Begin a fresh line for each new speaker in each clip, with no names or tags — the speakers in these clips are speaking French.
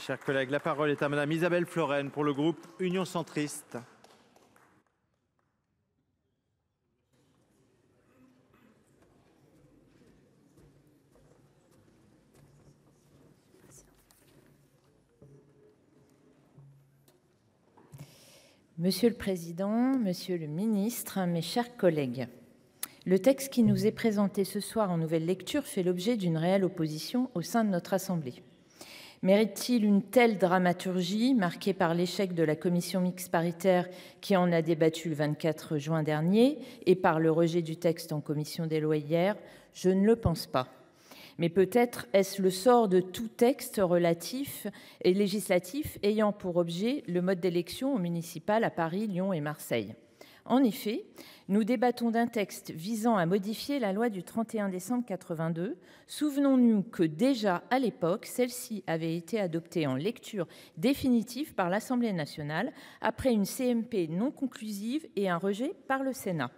Chers collègues, la parole est à Madame Isabelle Florennes pour le groupe Union Centriste.
Monsieur le Président, Monsieur le Ministre, mes chers collègues, le texte qui nous est présenté ce soir en nouvelle lecture fait l'objet d'une réelle opposition au sein de notre Assemblée. Mérite-t-il une telle dramaturgie marquée par l'échec de la commission mixte paritaire qui en a débattu le 24 juin dernier et par le rejet du texte en commission des lois hier? Je ne le pense pas. Mais peut-être est-ce le sort de tout texte relatif et législatif ayant pour objet le mode d'élection aux municipales à Paris, Lyon et Marseille. En effet, nous débattons d'un texte visant à modifier la loi du 31 décembre 1982. Souvenons-nous que déjà à l'époque, celle-ci avait été adoptée en lecture définitive par l'Assemblée nationale après une CMP non conclusive et un rejet par le Sénat.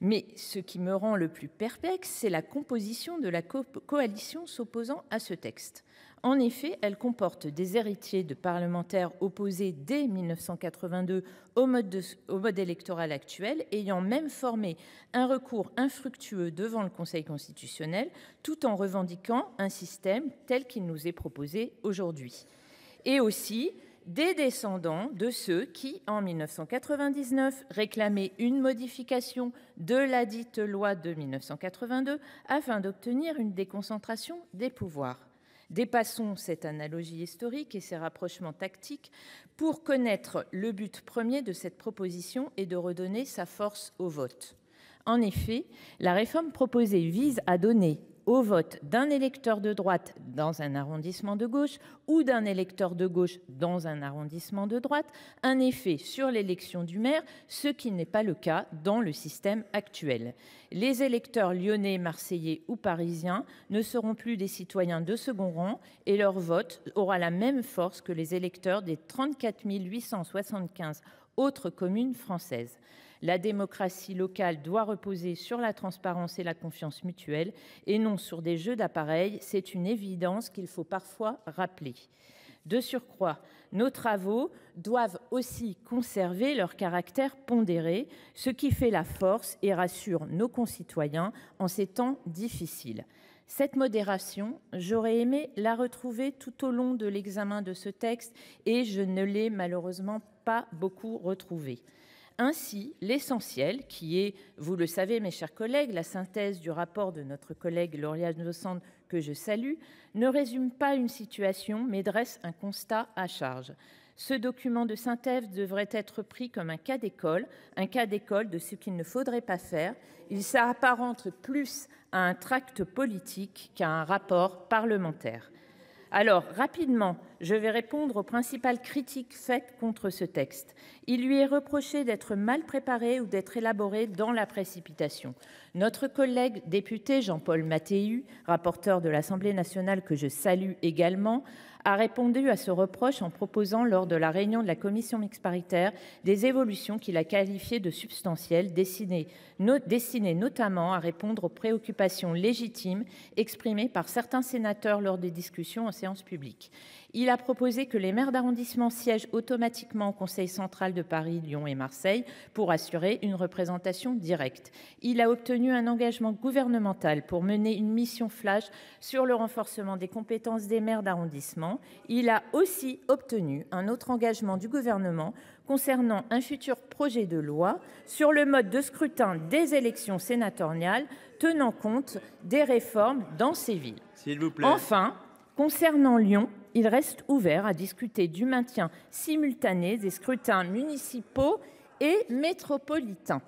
Mais ce qui me rend le plus perplexe, c'est la composition de la coalition s'opposant à ce texte. En effet, elle comporte des héritiers de parlementaires opposés dès 1982 au mode électoral actuel, ayant même formé un recours infructueux devant le Conseil constitutionnel, tout en revendiquant un système tel qu'il nous est proposé aujourd'hui. Et aussi des descendants de ceux qui, en 1999, réclamaient une modification de la dite loi de 1982 afin d'obtenir une déconcentration des pouvoirs. Dépassons cette analogie historique et ces rapprochements tactiques pour connaître le but premier de cette proposition et de redonner sa force au vote. En effet, la réforme proposée vise à donner au vote d'un électeur de droite dans un arrondissement de gauche ou d'un électeur de gauche dans un arrondissement de droite un effet sur l'élection du maire, ce qui n'est pas le cas dans le système actuel. Les électeurs lyonnais, marseillais ou parisiens ne seront plus des citoyens de second rang et leur vote aura la même force que les électeurs des 34 875 autres communes françaises. La démocratie locale doit reposer sur la transparence et la confiance mutuelle et non sur des jeux d'appareils. C'est une évidence qu'il faut parfois rappeler. De surcroît, nos travaux doivent aussi conserver leur caractère pondéré, ce qui fait la force et rassure nos concitoyens en ces temps difficiles. Cette modération, j'aurais aimé la retrouver tout au long de l'examen de ce texte et je ne l'ai malheureusement pas beaucoup retrouvée. Ainsi, l'essentiel, qui est, vous le savez mes chers collègues, la synthèse du rapport de notre collègue Lauriane Nosand que je salue, ne résume pas une situation mais dresse un constat à charge. Ce document de synthèse devrait être pris comme un cas d'école de ce qu'il ne faudrait pas faire. Il s'apparente plus à un tract politique qu'à un rapport parlementaire. Alors, rapidement, je vais répondre aux principales critiques faites contre ce texte. Il lui est reproché d'être mal préparé ou d'être élaboré dans la précipitation. Notre collègue député Jean-Paul Mattei, rapporteur de l'Assemblée nationale que je salue également, a répondu à ce reproche en proposant lors de la réunion de la commission mixte paritaire des évolutions qu'il a qualifiées de substantielles, destinées notamment à répondre aux préoccupations légitimes exprimées par certains sénateurs lors des discussions en séance publique. Il a proposé que les maires d'arrondissement siègent automatiquement au Conseil central de Paris, Lyon et Marseille pour assurer une représentation directe. Il a obtenu un engagement gouvernemental pour mener une mission flash sur le renforcement des compétences des maires d'arrondissement. Il a aussi obtenu un autre engagement du gouvernement concernant un futur projet de loi sur le mode de scrutin des élections sénatoriales tenant compte des réformes dans ces villes.
S'il vous plaît.
Enfin, concernant Lyon, il reste ouvert à discuter du maintien simultané des scrutins municipaux et métropolitains.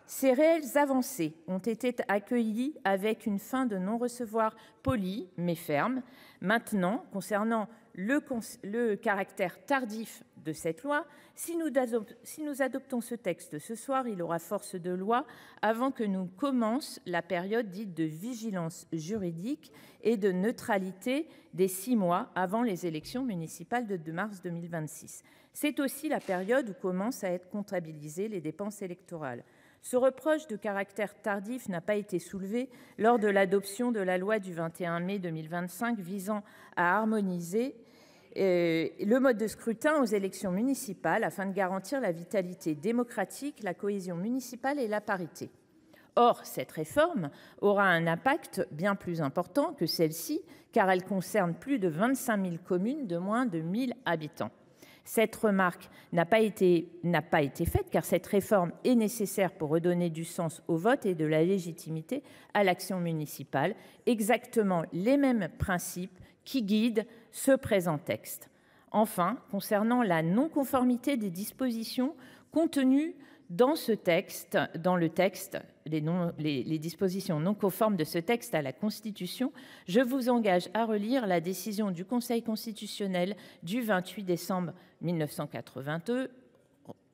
Ces réelles avancées ont été accueillies avec une fin de non-recevoir polie mais ferme. Maintenant, concernant le caractère tardif de cette loi, si nous adoptons ce texte ce soir, il aura force de loi avant que nous commence la période dite de vigilance juridique et de neutralité des 6 mois avant les élections municipales de mars 2026. C'est aussi la période où commencent à être comptabilisées les dépenses électorales. Ce reproche de caractère tardif n'a pas été soulevé lors de l'adoption de la loi du 21 mai 2025 visant à harmoniser le mode de scrutin aux élections municipales afin de garantir la vitalité démocratique, la cohésion municipale et la parité. Or, cette réforme aura un impact bien plus important que celle-ci, car elle concerne plus de 25 000 communes de moins de 1 000 habitants. Cette remarque n'a pas été faite car cette réforme est nécessaire pour redonner du sens au vote et de la légitimité à l'action municipale, exactement les mêmes principes qui guident ce présent texte. Enfin, concernant la non-conformité des dispositions contenues dans ce texte, les dispositions non conformes de ce texte à la Constitution, je vous engage à relire la décision du Conseil constitutionnel du 28 décembre 1982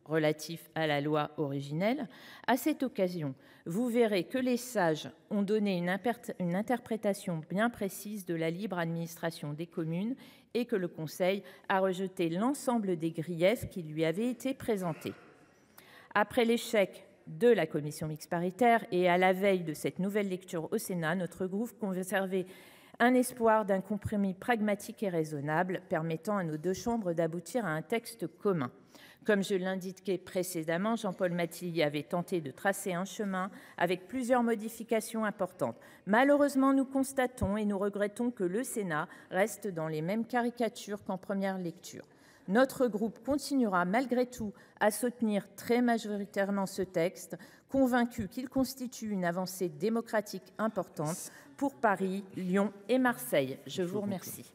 relatif à la loi originelle. À cette occasion, vous verrez que les sages ont donné une interprétation bien précise de la libre administration des communes et que le Conseil a rejeté l'ensemble des griefs qui lui avaient été présentés. Après l'échec de la commission mixte paritaire et à la veille de cette nouvelle lecture au Sénat, notre groupe conservait un espoir d'un compromis pragmatique et raisonnable permettant à nos deux chambres d'aboutir à un texte commun. Comme je l'indiquais précédemment, Jean-Paul Mattei avait tenté de tracer un chemin avec plusieurs modifications importantes. Malheureusement, nous constatons et nous regrettons que le Sénat reste dans les mêmes caricatures qu'en première lecture. Notre groupe continuera malgré tout à soutenir très majoritairement ce texte, convaincu qu'il constitue une avancée démocratique importante pour Paris, Lyon et Marseille. Je vous remercie.